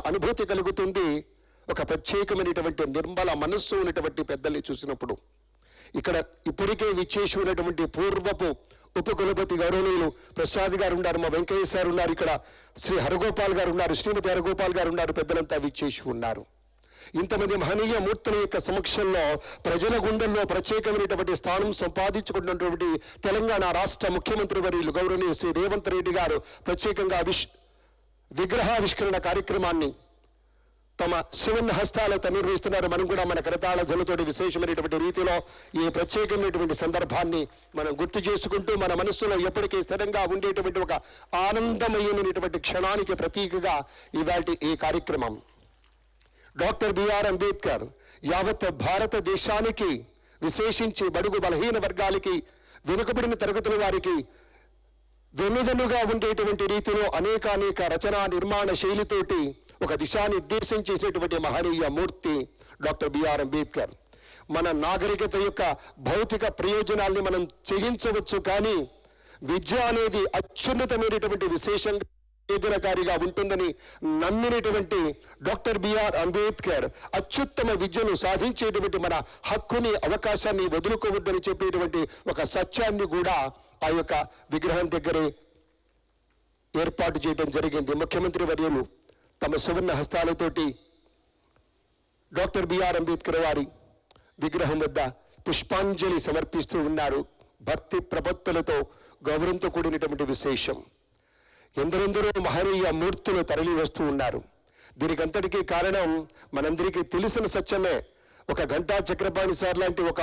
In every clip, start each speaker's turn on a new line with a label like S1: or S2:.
S1: అనుభూతి కలుగుతుంది ఒక ప్రత్యేకమైనటువంటి నిర్మల మనస్సు ఉన్నటువంటి పెద్దల్ని చూసినప్పుడు. ఇక్కడ ఇప్పటికే విచ్చేసి ఉన్నటువంటి పూర్వపు ఉపకులపతి గౌరవనీయులు ప్రసాద్ గారు ఉన్నారు, మా వెంకయ్య సార్ ఉన్నారు, ఇక్కడ శ్రీ హరగోపాల్ గారు ఉన్నారు, శ్రీమతి హరగోపాల్ గారు ఉన్నారు, పెద్దలంతా విచ్చేసి ఉన్నారు. ఇంతమంది మహనీయ మూర్తుల యొక్క సమక్షంలో ప్రజల గుండెల్లో ప్రత్యేకమైనటువంటి స్థానం సంపాదించుకున్నటువంటి తెలంగాణ రాష్ట్ర ముఖ్యమంత్రి వర్యులు గౌరవనీయ శ్రీ రేవంత్ రెడ్డి గారు ప్రత్యేకంగా విగ్రహావిష్కరణ కార్యక్రమాన్ని తమ సువర్ణ హస్తాలతో నిర్వహిస్తున్నారు. మనం కూడా మన కరతాళ ధ్వనులతోటి విశేషమైనటువంటి రీతిలో ఈ ప్రత్యేకమైనటువంటి సందర్భాన్ని మనం గుర్తు చేసుకుంటూ మన మనస్సులో ఎప్పటికీ స్థిరంగా ఉండేటువంటి ఒక ఆనందమయమైనటువంటి క్షణానికి ప్రతీకగా ఇవాల్టి ఈ కార్యక్రమం. డాక్టర్ బిఆర్ అంబేద్కర్ యావత్ భారతదేశానికి, విశేషించి బడుగు బలహీన వర్గాలకి, వెనుకబడిన తరగతుల వారికి వెన్నుదన్నుగా ఉండేటువంటి రీతిలో అనేక రచనా నిర్మాణ శైలితోటి ఒక దిశానిర్దేశం చేసేటువంటి మహనీయ మూర్తి డాక్టర్ బిఆర్ అంబేద్కర్. మన నాగరికత యొక్క భౌతిక ప్రయోజనాల్ని మనం చేయించవచ్చు, కానీ విద్య అనేది అత్యున్నతమైనటువంటి విశేషంగా ప్రయోజనకారిగా ఉంటుందని నమ్మినటువంటి డాక్టర్ బిఆర్ అంబేద్కర్ అత్యుత్తమ విద్యను సాధించేటువంటి మన హక్కుని, అవకాశాన్ని వదులుకోవద్దని చెప్పేటువంటి ఒక సత్యాన్ని కూడా ఆ యొక్క విగ్రహం దగ్గరే ఏర్పాటు చేయడం జరిగింది. ముఖ్యమంత్రి వర్యులు తమ సువర్ణ హస్తాలతోటి డాక్టర్ బిఆర్ అంబేద్కర్ వారి విగ్రహం వద్ద పుష్పాంజలి సమర్పిస్తూ ఉన్నారు. భక్తి ప్రపత్తులతో గౌరవంతో కూడినటువంటి విశేషం. ఎందరెందరో మహనీయ మూర్తులు తరలి వస్తూ ఉన్నారు. దీనికంతటికీ కారణం మనందరికీ తెలిసిన సత్యమే. ఒక ఘంటా చక్రపాణి సార్ లాంటి ఒక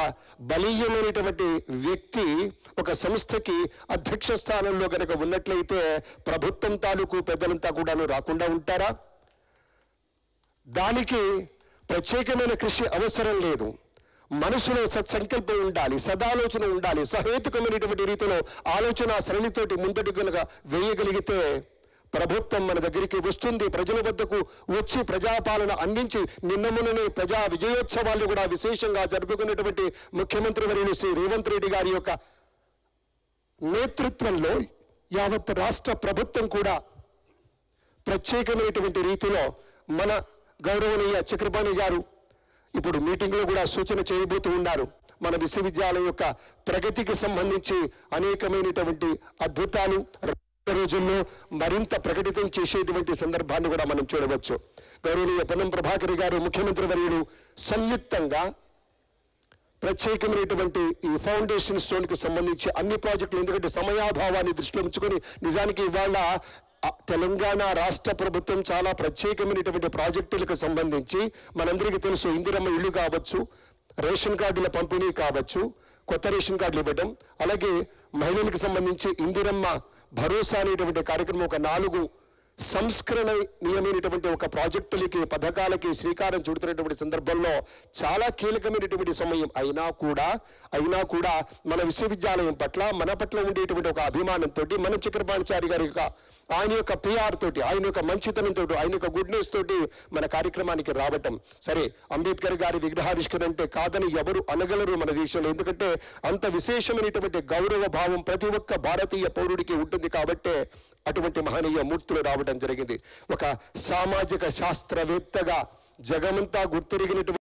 S1: బలీయమైనటువంటి వ్యక్తి ఒక సంస్థకి అధ్యక్ష స్థానంలో కనుక ఉన్నట్లయితే ప్రభుత్వం తాలూకు పెద్దలంతా కూడాను రాకుండా ఉంటారా? దానికి ప్రత్యేకమైన కృషి అవసరం లేదు. మనసులో సత్సంకల్పం ఉండాలి, సదాలోచన ఉండాలి, సహేతుకమైనటువంటి రీతిలో ఆలోచన సరళితోటి ముందటి కనుక వేయగలిగితే ప్రభుత్వం మన దగ్గరికి వస్తుంది. ప్రజల వద్దకు వచ్చి ప్రజాపాలన అందించి నిన్నముననే ప్రజా విజయోత్సవాలు కూడా విశేషంగా జరుపుకున్నటువంటి ముఖ్యమంత్రి వర్యులు శ్రీ రేవంత్ రెడ్డి గారి యొక్క నేతృత్వంలో యావత్ రాష్ట్ర ప్రభుత్వం కూడా ప్రత్యేకమైనటువంటి రీతిలో మన గౌరవనీయ చక్రపాణి గారు ఇప్పుడు మీటింగ్లో కూడా సూచన చేయబోతూ ఉన్నారు. మన విశ్వవిద్యాలయం యొక్క ప్రగతికి సంబంధించి అనేకమైనటువంటి అద్భుతాలు రోజుల్లో మరింత ప్రకటితం చేసేటువంటి సందర్భాన్ని కూడా మనం చూడవచ్చు. గౌరవనీయ పొన్నం ప్రభాకర్ గారు ముఖ్యమంత్రి వర్యులు సంయుక్తంగా ప్రత్యేకమైనటువంటి ఈ ఫౌండేషన్ స్టోన్ కి సంబంధించి అన్ని ప్రాజెక్టులు, ఎందుకంటే సమయాభావాన్ని దృష్టిలో ఉంచుకొని నిజానికి ఇవాళ తెలంగాణ రాష్ట్ర ప్రభుత్వం చాలా ప్రత్యేకమైనటువంటి ప్రాజెక్టులకు సంబంధించి మనందరికీ తెలుసు. ఇందిరమ్మ ఇల్లు కావచ్చు, రేషన్ కార్డుల పంపిణీ కావచ్చు, కొత్త రేషన్ కార్డులు ఇవ్వడం, అలాగే మహిళలకు సంబంధించి ఇందిరమ్మ భరోసా అనేటువంటి కార్యక్రమం ఒక 4 సంస్కరణీయమైనటువంటి ఒక ప్రాజెక్టులకి, పథకాలకి శ్రీకారం చుడుతున్నటువంటి సందర్భంలో చాలా కీలకమైనటువంటి సమయం అయినా కూడా మన విశ్వవిద్యాలయం పట్ల, మన పట్ల ఉండేటువంటి ఒక అభిమానంతో మన చక్రపాణిచారి గారి యొక్క ఆయన యొక్క పిఆర్ తోటి, ఆయన యొక్క మంచితనంతో, ఆయన యొక్క గుడ్నెస్ తోటి మన కార్యక్రమానికి రావటం. సరే, అంబేద్కర్ గారి విగ్రహావిష్కరణ అంటే కాదని ఎవరు అనగలరు మన దేశంలో. ఎందుకంటే అంత విశేషమైనటువంటి గౌరవ భావం ప్రతి ఒక్క భారతీయ పౌరుడికి ఉంటుంది కాబట్టే అటువంటి మహనీయ మూర్తులు రావడం జరిగింది. ఒక సామాజిక శాస్త్రవేత్తగా జగమంతా గుర్తిరిగినటువంటి